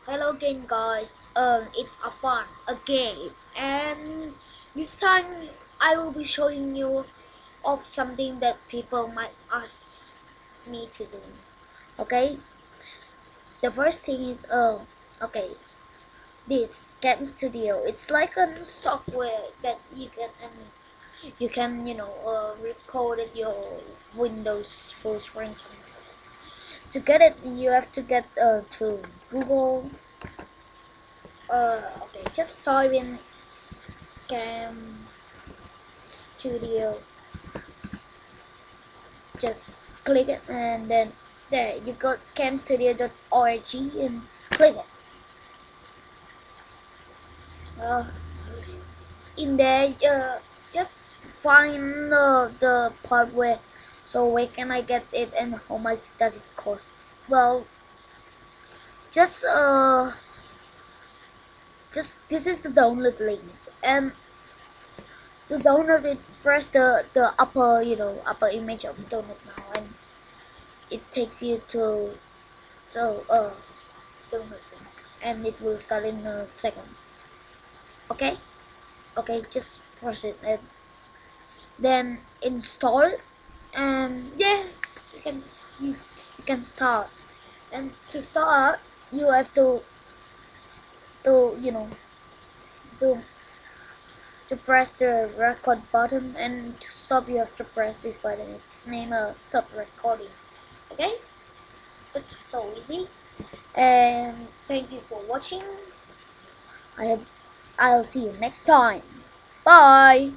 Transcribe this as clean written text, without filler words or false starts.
Hello again guys, it's Afan again, and this time I will be showing you of something that people might ask me to do. Okay, the first thing is okay, this Cam Studio. It's like a software that you can record your Windows full screen. To get it, you have to get to Google. Okay, just type in Cam Studio, just click it, and then there you got camstudio.org and click it. uh, in there, just find the part where, so where can I get it and how much does it cost. Well, just this is the download links, and to download it, press the upper image of download now, and it takes you to so download it, and it will start in a second. Okay, okay, just press it and then install, and yeah, you can you can start. And to start, you have to you know to to press the record button, and to stop you have to press this button. It's named stop recording. Okay, it's so easy. And thank you for watching. I have I'll see you next time. Bye.